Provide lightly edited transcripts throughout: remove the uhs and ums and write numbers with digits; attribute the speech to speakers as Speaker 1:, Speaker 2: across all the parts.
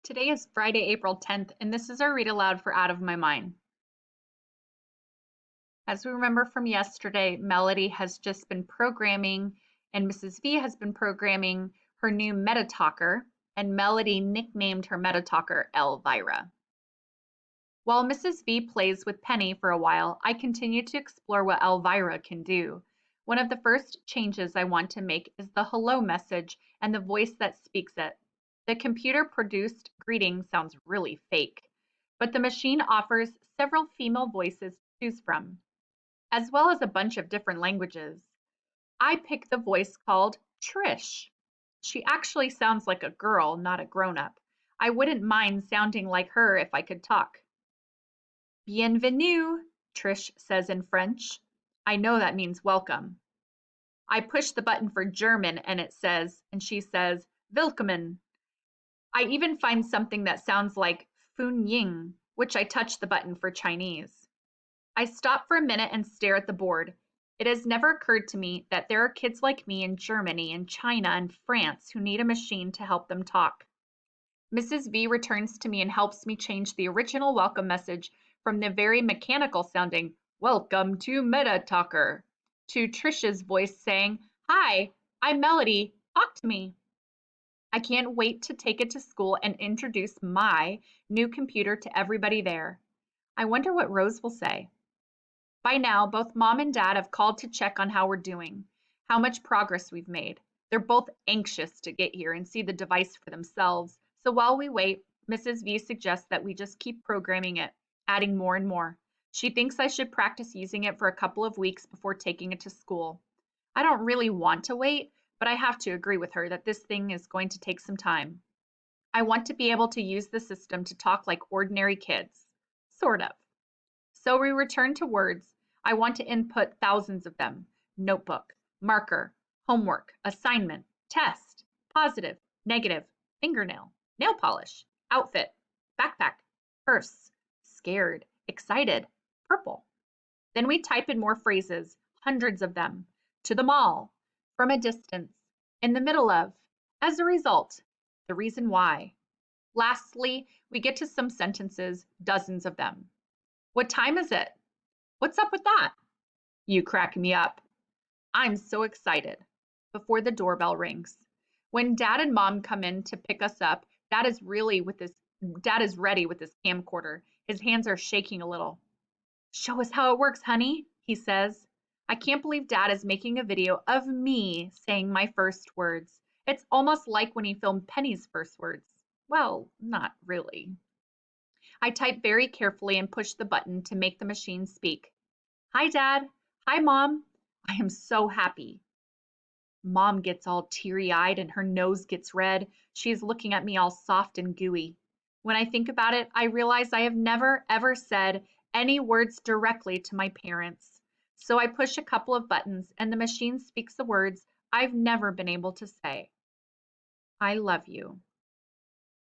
Speaker 1: Today is Friday, April 10th, and this is our read aloud for Out of My Mind. As we remember from yesterday, Melody has just been programming, and Mrs. V has been programming her new meta talker, and Melody nicknamed her meta talker Elvira. While Mrs. V plays with Penny for a while, I continue to explore what Elvira can do. One of the first changes I want to make is the hello message and the voice that speaks it. The computer-produced greeting sounds really fake, but the machine offers several female voices to choose from, as well as a bunch of different languages. I picked the voice called Trish. She actually sounds like a girl, not a grown-up. I wouldn't mind sounding like her if I could talk. Bienvenue, Trish says in French. I know that means welcome. I push the button for German and she says, Willkommen. I even find something that sounds like Fun Ying, which I touch the button for Chinese. I stop for a minute and stare at the board. It has never occurred to me that there are kids like me in Germany and China and France who need a machine to help them talk. Mrs. V returns to me and helps me change the original welcome message from the very mechanical sounding, Welcome to Meta Talker, to Trish's voice saying, Hi, I'm Melody, talk to me. I can't wait to take it to school and introduce my new computer to everybody there. I wonder what Rose will say. By now, both Mom and Dad have called to check on how we're doing, how much progress we've made. They're both anxious to get here and see the device for themselves. So while we wait, Mrs. V suggests that we just keep programming it, adding more and more. She thinks I should practice using it for a couple of weeks before taking it to school. I don't really want to wait, but I have to agree with her that this thing is going to take some time. I want to be able to use the system to talk like ordinary kids. Sort of. So we return to words. I want to input thousands of them. Notebook, marker, homework, assignment, test, positive, negative, fingernail, nail polish, outfit, backpack, purse, scared, excited, purple. Then we type in more phrases, hundreds of them. To the mall, from a distance, in the middle of, as a result, the reason why. Lastly, we get to some sentences, dozens of them. What time is it? What's up with that? You crack me up. I'm so excited. Before the doorbell rings. When Dad and Mom come in to pick us up, Dad is ready with his camcorder. His hands are shaking a little. Show us how it works, honey, he says. I can't believe Dad is making a video of me saying my first words. It's almost like when he filmed Penny's first words. Well, not really. I type very carefully and push the button to make the machine speak. Hi, Dad. Hi, Mom. I am so happy. Mom gets all teary-eyed and her nose gets red. She is looking at me all soft and gooey. When I think about it, I realize I have never, ever said any words directly to my parents. So I push a couple of buttons and the machine speaks the words I've never been able to say. I love you.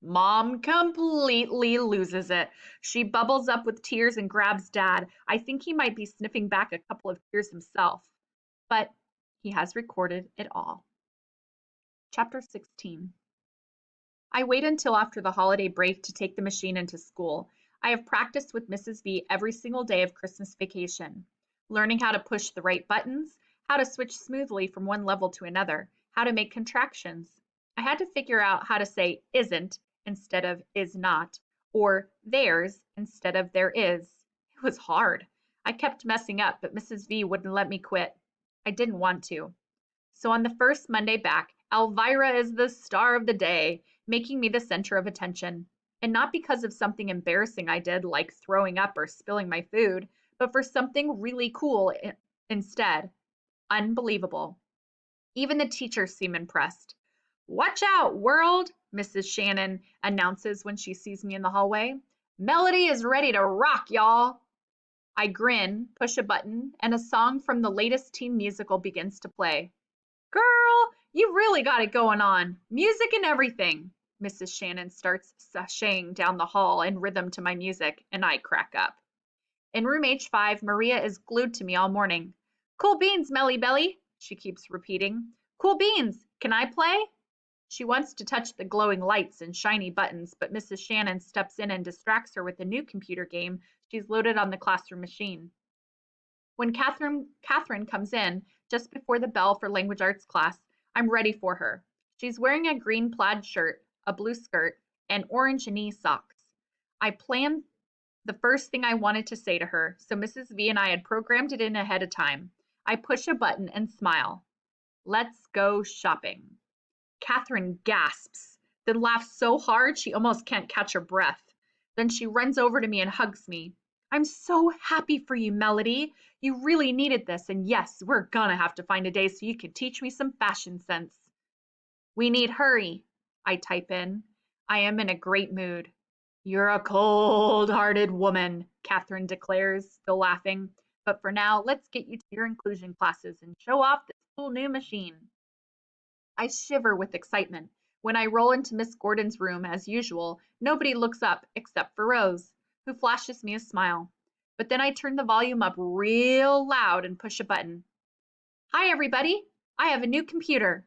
Speaker 1: Mom completely loses it. She bubbles up with tears and grabs Dad. I think he might be sniffing back a couple of tears himself, but he has recorded it all. Chapter 16. I wait until after the holiday break to take the machine into school. I have practiced with Mrs. V every single day of Christmas vacation, learning how to push the right buttons, how to switch smoothly from one level to another, how to make contractions. I had to figure out how to say isn't instead of is not, or there's instead of there is. It was hard. I kept messing up, but Mrs. V wouldn't let me quit. I didn't want to. So on the first Monday back, Elvira is the star of the day, making me the center of attention. And not because of something embarrassing I did, like throwing up or spilling my food, but for something really cool instead. Unbelievable. Even the teachers seem impressed. Watch out, world, Mrs. Shannon announces when she sees me in the hallway. Melody is ready to rock, y'all. I grin, push a button, and a song from the latest teen musical begins to play. Girl, you really got it going on. Music and everything. Mrs. Shannon starts sashaying down the hall in rhythm to my music, and I crack up. In room H5, Maria is glued to me all morning. Cool beans, Melly Belly, she keeps repeating. Cool beans, can I play? She wants to touch the glowing lights and shiny buttons, but Mrs. Shannon steps in and distracts her with a new computer game she's loaded on the classroom machine. When Catherine comes in just before the bell for language arts class, I'm ready for her. She's wearing a green plaid shirt, a blue skirt, and orange knee socks. I planned the first thing I wanted to say to her, so Mrs. V and I had programmed it in ahead of time. I push a button and smile. Let's go shopping. Catherine gasps, then laughs so hard she almost can't catch her breath. Then she runs over to me and hugs me. I'm so happy for you, Melody. You really needed this, and yes, we're gonna have to find a day so you can teach me some fashion sense. We need hurry, I type in. I am in a great mood. You're a cold-hearted woman, Catherine declares, still laughing. But for now, let's get you to your inclusion classes and show off this cool new machine. I shiver with excitement. When I roll into Miss Gordon's room, as usual, nobody looks up except for Rose, who flashes me a smile. But then I turn the volume up real loud and push a button. Hi, everybody. I have a new computer.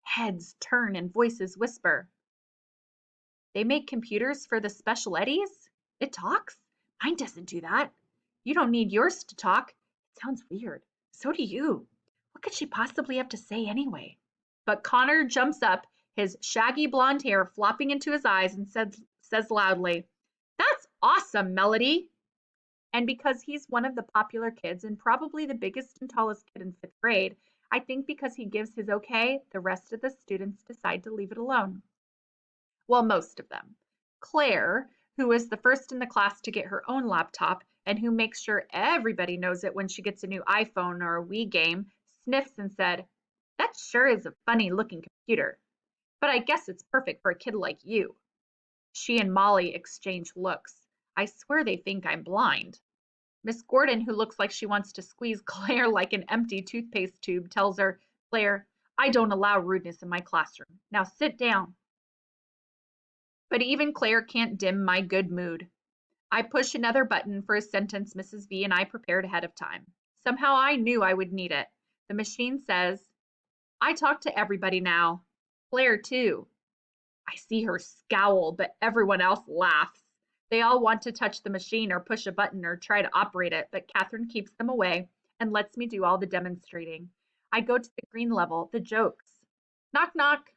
Speaker 1: Heads turn and voices whisper. They make computers for the special eddies? It talks? Mine doesn't do that. You don't need yours to talk. It sounds weird. So do you. What could she possibly have to say anyway? But Connor jumps up, his shaggy blonde hair flopping into his eyes, and says loudly, That's awesome, Melody. And because he's one of the popular kids and probably the biggest and tallest kid in fifth grade, I think because he gives his okay, the rest of the students decide to leave it alone. Well, most of them. Claire, who is the first in the class to get her own laptop and who makes sure everybody knows it when she gets a new iPhone or a Wii game, sniffs and said, That sure is a funny looking computer, but I guess it's perfect for a kid like you. She and Molly exchange looks. I swear they think I'm blind. Miss Gordon, who looks like she wants to squeeze Claire like an empty toothpaste tube, tells her, Claire, I don't allow rudeness in my classroom. Now sit down. But even Claire can't dim my good mood. I push another button for a sentence Mrs. V and I prepared ahead of time. Somehow I knew I would need it. The machine says, I talk to everybody now. Claire, too. I see her scowl, but everyone else laughs. They all want to touch the machine or push a button or try to operate it, but Catherine keeps them away and lets me do all the demonstrating. I go to the green level, the jokes. Knock, knock.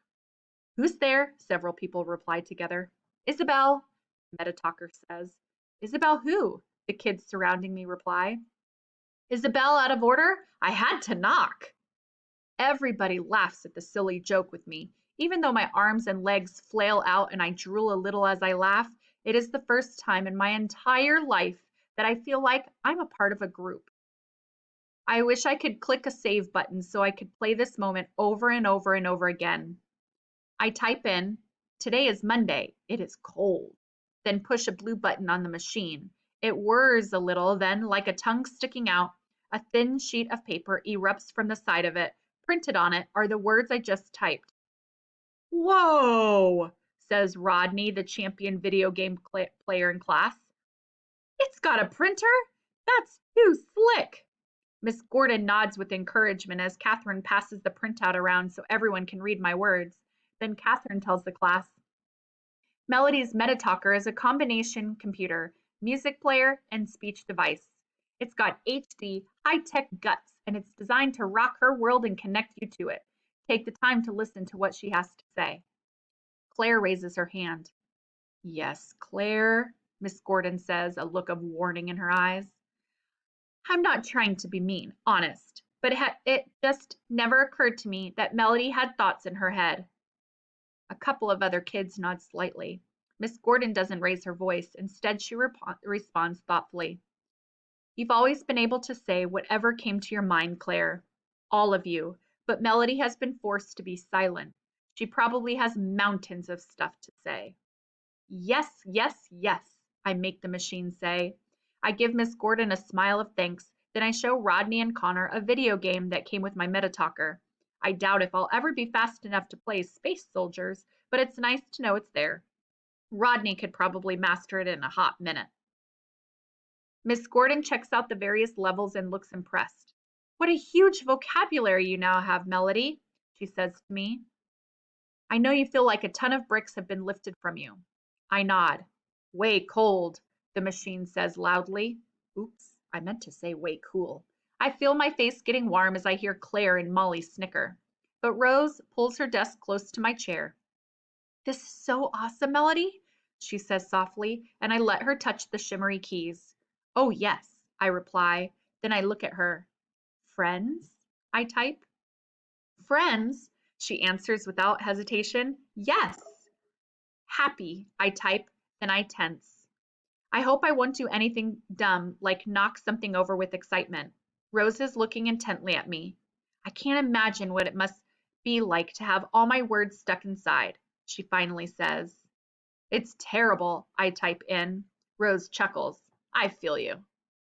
Speaker 1: Who's there? Several people reply together. Isabel, Metatalker says. Isabel who? The kids surrounding me reply. Isabel out of order? I had to knock. Everybody laughs at the silly joke with me. Even though my arms and legs flail out and I drool a little as I laugh, it is the first time in my entire life that I feel like I'm a part of a group. I wish I could click a save button so I could play this moment over and over and over again. I type in, today is Monday, it is cold, then push a blue button on the machine. It whirs a little, then, like a tongue sticking out, a thin sheet of paper erupts from the side of it. Printed on it are the words I just typed. Whoa, says Rodney, the champion video game player in class. It's got a printer? That's too slick. Miss Gordon nods with encouragement as Catherine passes the printout around so everyone can read my words. Then Catherine tells the class, Melody's Metatalker is a combination computer, music player, and speech device. It's got HD, high-tech guts, and it's designed to rock her world and connect you to it. Take the time to listen to what she has to say. Claire raises her hand. Yes, Claire, Miss Gordon says, a look of warning in her eyes. I'm not trying to be mean, honest, but it just never occurred to me that Melody had thoughts in her head. A couple of other kids nod slightly. Miss Gordon doesn't raise her voice. Instead, she responds thoughtfully. You've always been able to say whatever came to your mind, Claire. All of you. But Melody has been forced to be silent. She probably has mountains of stuff to say. Yes, yes, yes, I make the machine say. I give Miss Gordon a smile of thanks. Then I show Rodney and Connor a video game that came with my Metatalker. I doubt if I'll ever be fast enough to play Space Soldiers, but it's nice to know it's there. Rodney could probably master it in a hot minute. Miss Gordon checks out the various levels and looks impressed. What a huge vocabulary you now have, Melody, she says to me. I know you feel like a ton of bricks have been lifted from you. I nod. Way cold, the machine says loudly. Oops, I meant to say way cool. I feel my face getting warm as I hear Claire and Molly snicker. But Rose pulls her desk close to my chair. This is so awesome, Melody, she says softly, and I let her touch the shimmery keys. Oh, yes, I reply. Then I look at her. Friends? I type. Friends? She answers without hesitation. Yes. Happy, I type, then I tense. I hope I won't do anything dumb, like knock something over with excitement. Rose is looking intently at me. I can't imagine what it must be like to have all my words stuck inside, she finally says. It's terrible, I type in. Rose chuckles. I feel you.